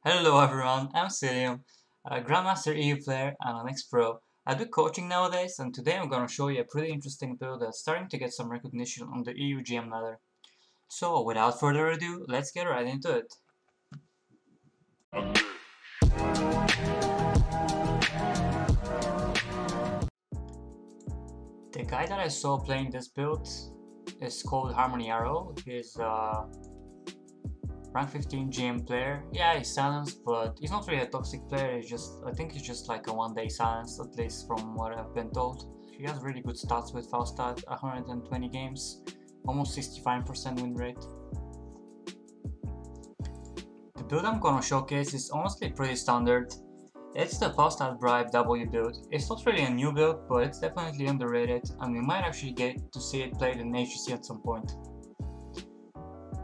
Hello everyone, I'm Cilium, a Grandmaster EU player and an ex-pro. I do coaching nowadays, and today I'm gonna show you a pretty interesting build that's starting to get some recognition on the EU GM ladder. So without further ado, let's get right into it. The guy that I saw playing this build is called HarmonyArrow. He's rank 15 GM player. Yeah, he's silenced, but he's not really a toxic player. I think he's just like a one-day silence, at least from what I've been told. He has really good stats with Falstad, 120 games, almost 65% win rate. The build I'm gonna showcase is honestly pretty standard. It's the Falstad Bribe W build. It's not really a new build, but it's definitely underrated, and we might actually get to see it played in HGC at some point.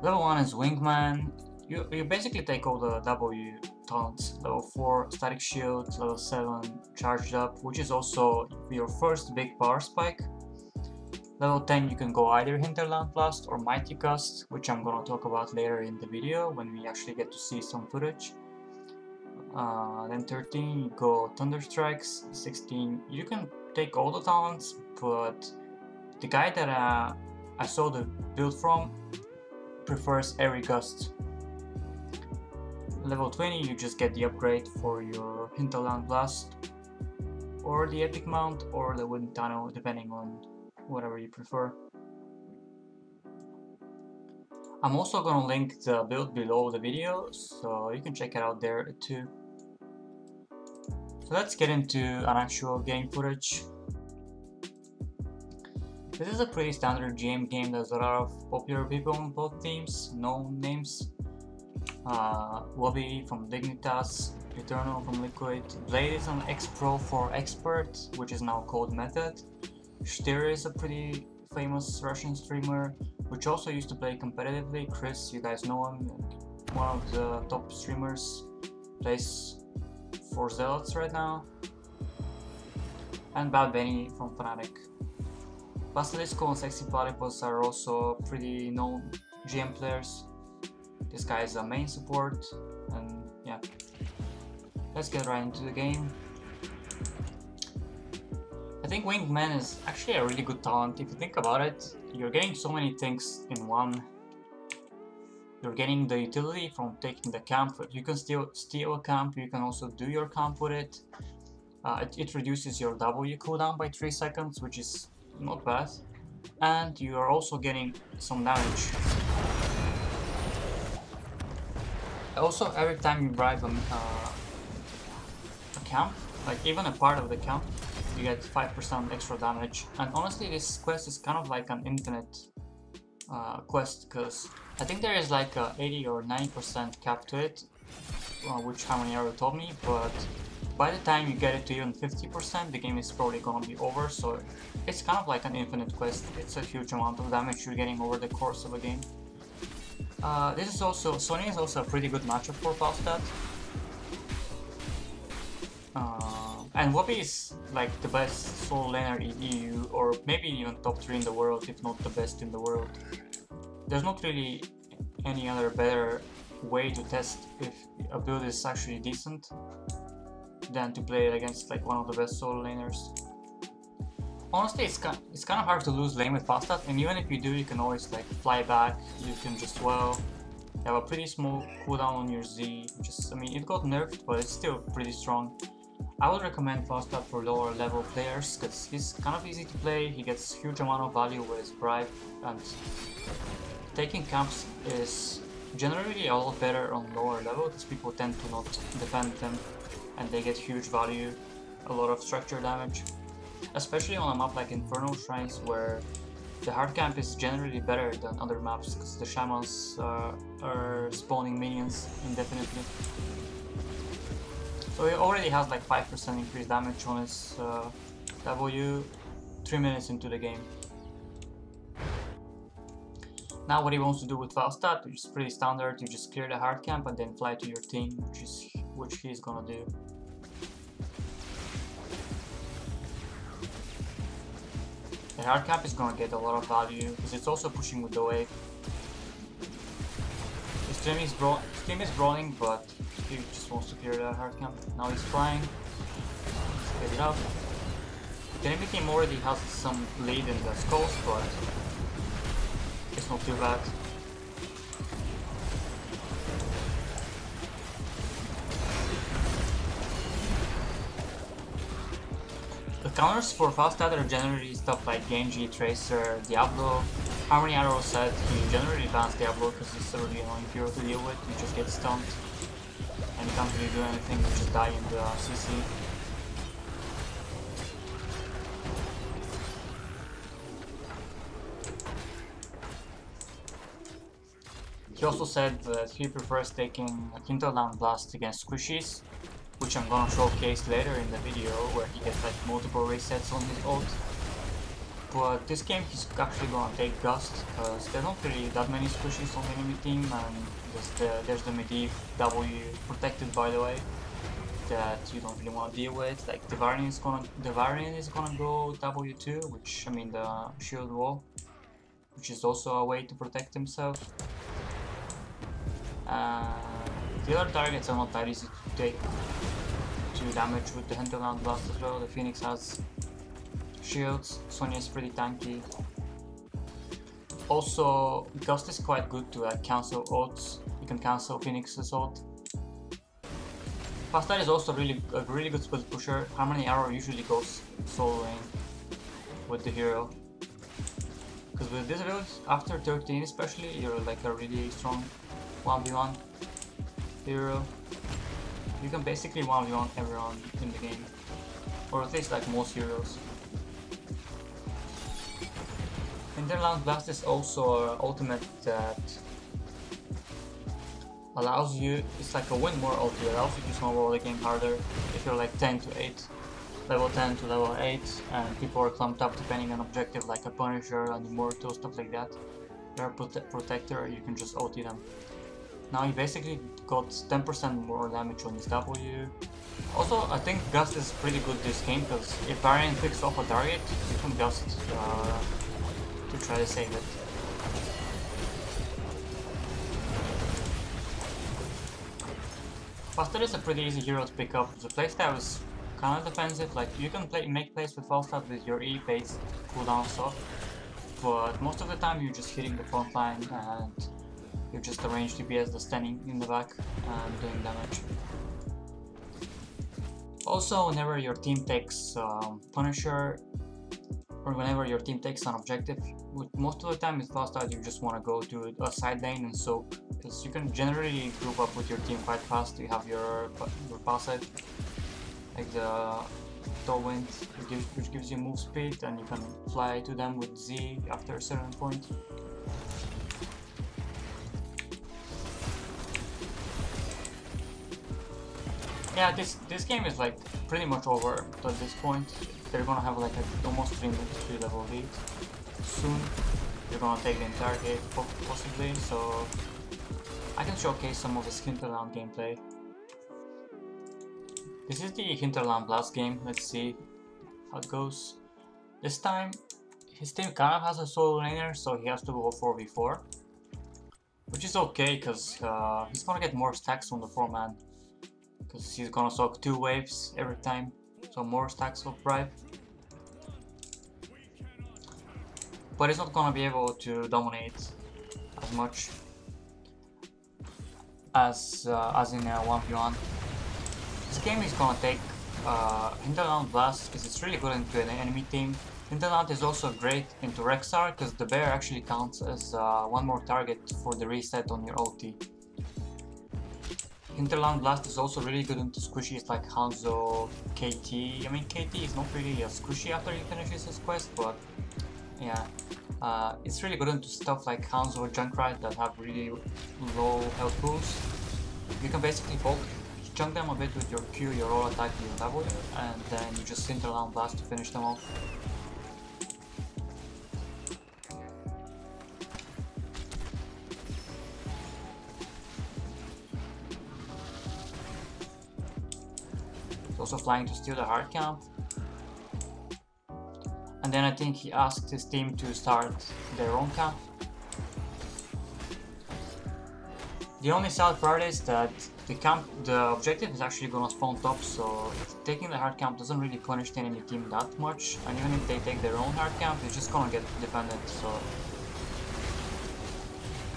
Level 1 is Wingman. You basically take all the W talents. Level 4 Static Shield, level 7 Charged Up, which is also your first big power spike. Level 10 you can go either Hinterland Blast or Mighty Gust, which I'm gonna talk about later in the video when we actually get to see some footage. Then 13 you go Thunder Strikes, 16 you can take all the talents, but the guy that I saw the build from prefers Airy Gust. Level 20 you just get the upgrade for your Hinterland Blast or the Epic Mount or the Wind Tunnel, depending on whatever you prefer. I'm also gonna link the build below the video, so you can check it out there too. So let's get into an actual game footage. This is a pretty standard GM game. There's a lot of popular people on both teams, known names. Wobby from Dignitas, Eternal from Liquid, Blade is an ex-pro for Expert, which is now called Method. Shtir is a pretty famous Russian streamer, which also used to play competitively. Chris, you guys know him, one of the top streamers, plays for Zealots right now. And Bad Benny from Fnatic. Basilisco and Sexy Platypus are also pretty known GM players. This guy is a main support, and yeah. Let's get right into the game. I think Wingman is actually a really good talent. If you think about it, you're getting so many things in one. You're getting the utility from taking the camp. You can still steal a camp, you can also do your camp with it. It reduces your W cooldown by 3 seconds, which is not bad. And you are also getting some damage. Also, every time you bribe a camp, like even a part of the camp, you get 5% extra damage. And honestly, this quest is kind of like an infinite quest, because I think there is like a 80 or 90% cap to it, which HarmonyArrow told me, but by the time you get it to even 50%, the game is probably gonna be over, so it's kind of like an infinite quest. It's a huge amount of damage you're getting over the course of a game. This is also, Sony is also a pretty good matchup for Falstad. And Wobby is like the best solo laner in EU, or maybe even top 3 in the world, if not the best in the world. There's not really any other better way to test if a build is actually decent than to play it against like one of the best solo laners. Honestly, it's kind of hard to lose lane with Falstad, and even if you do, you can always like fly back. You can just, well, you have a pretty small cooldown on your Z. I mean, it got nerfed, but it's still pretty strong. I would recommend Falstad for lower level players because he's kind of easy to play. He gets huge amount of value with his Bribe, and taking camps is generally a lot better on lower level because people tend to not defend them, and they get huge value, a lot of structure damage. Especially on a map like Infernal Shrines, where the hard camp is generally better than other maps because the shamans are spawning minions indefinitely. So he already has like 5% increased damage on his W 3 minutes into the game. Now what he wants to do with Falstad, which is pretty standard, you just clear the hard camp and then fly to your team, which he's gonna do. The hard cap is gonna get a lot of value because it's also pushing with the wave. It's Team is brawling, but he just wants to clear the hard camp. Now he's flying. Let's get it up. The enemy team already has some lead in the skulls, but it's not too bad. The counters for Falstad are generally stuff like Genji, Tracer, Diablo. HarmonyArrow said he generally bans Diablo because it's a really annoying hero to deal with. You just get stunned and you can't really do anything, you just die in the CC. He also said that he prefers taking a Hinterland Blast against squishies, which I'm gonna showcase later in the video, where he gets like multiple resets on his ult. But this game he's actually gonna take Gust, because there are not really that many squishies on the enemy team, and there's the Medivh W, protected by the way, that you don't really want to deal with. Like the Varian is gonna go W2, which I mean the shield wall, which is also a way to protect himself. The other targets are not that easy to take 2 damage with the Hinterland Blast as well. The Phoenix has shields, Sonya is pretty tanky. Also, Gust is quite good to cancel ults. You can cancel Phoenix's ult. Falstad is also a really good split pusher. HarmonyArrow usually goes solo lane with the hero. Because with this build, after 13 especially, you're like a really strong 1v1 hero. You can basically 1v1 everyone in the game, or at least like most heroes. Hinterland Blast is also an ultimate that allows you, it's like a win more ulti, it allows you to snowball the game harder if you're like 10 to 8, level 10 to level 8, and people are clumped up depending on objective like a Punisher, an Immortal, stuff like that. They're a protector, you can just ulti them. Now he basically got 10% more damage on his W. Also, I think Gust is pretty good this game, because if Varian picks off a target, you can Gust to try to save it. Falstad is a pretty easy hero to pick up. The playstyle is kind of defensive, like you can make plays with Falstad with your E-based cooldown stuff, but most of the time you're just hitting the front line and you're just a ranged DPS that's standing in the back and doing damage. Also, whenever your team takes Punisher, or whenever your team takes an objective, most of the time with Falstad you just want to go to a side lane and soak, because you can generally group up with your team quite fast. You have your passive, like the Tailwind, which gives you move speed, and you can fly to them with Z after a certain point. Yeah, this game is like pretty much over at this point. They're gonna have like almost 3 level lead soon. They're gonna take the entire game possibly, so I can showcase some of his Hinterland gameplay. This is the Hinterland Blast game. Let's see how it goes. This time his team kind of has a solo laner, so he has to go 4v4, which is okay because he's gonna get more stacks on the 4-man. Because he's gonna soak 2 waves every time, so more stacks of Bribe. But he's not gonna be able to dominate as much as in 1v1. This game is gonna take Hinterland Blast because it's really good into an enemy team. Hinterland is also great into Rexar because the bear actually counts as 1 more target for the reset on your ulti. Hinterland Blast is also really good into squishies like Hanzo, KT. I mean, KT is not really a squishy after he finishes his quest, but yeah, it's really good into stuff like Hanzo or Junkrat that have really low health pools. You can basically chunk them a bit with your Q, your all attack, your W, and then you just Hinterland Blast to finish them off. Also flying to steal the hard camp, and then I think he asked his team to start their own camp. The only sad part is that the objective is actually gonna spawn top, so taking the hard camp doesn't really punish the enemy team that much, and even if they take their own hard camp, it's just gonna get defended, so...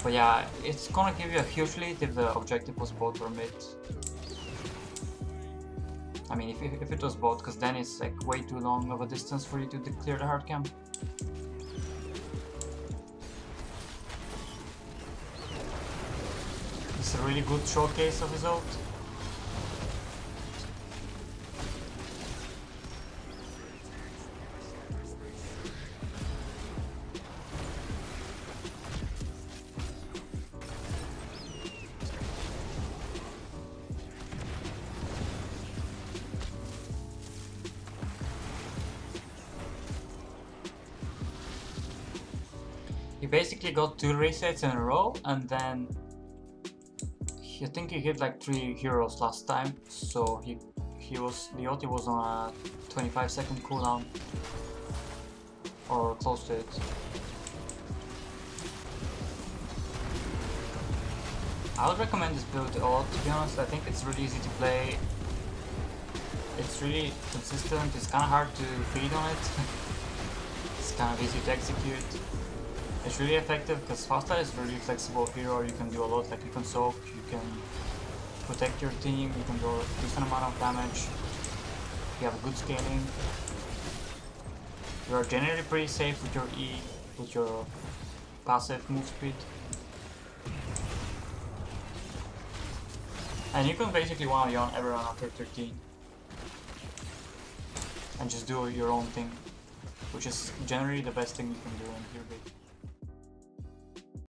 But yeah, it's gonna give you a huge lead if the objective was bot or mid. I mean, if it was bot, because then it's like way too long of a distance for you to clear the hard camp. It's a really good showcase of his ult. He basically got 2 resets in a row, and then I think he hit like 3 heroes last time, so the ulti was on a 25-second cooldown, or close to it. I would recommend this build a lot, to be honest. I think it's really easy to play. It's really consistent. It's kind of hard to feed on it. It's kind of easy to execute. It's really effective because Falstad is a really flexible hero. You can do a lot, like you can soak, you can protect your team, you can do a decent amount of damage. You have good scaling. You are generally pretty safe with your E, with your passive move speed. And you can basically 1v1 everyone after 13. And just do your own thing, which is generally the best thing you can do in here.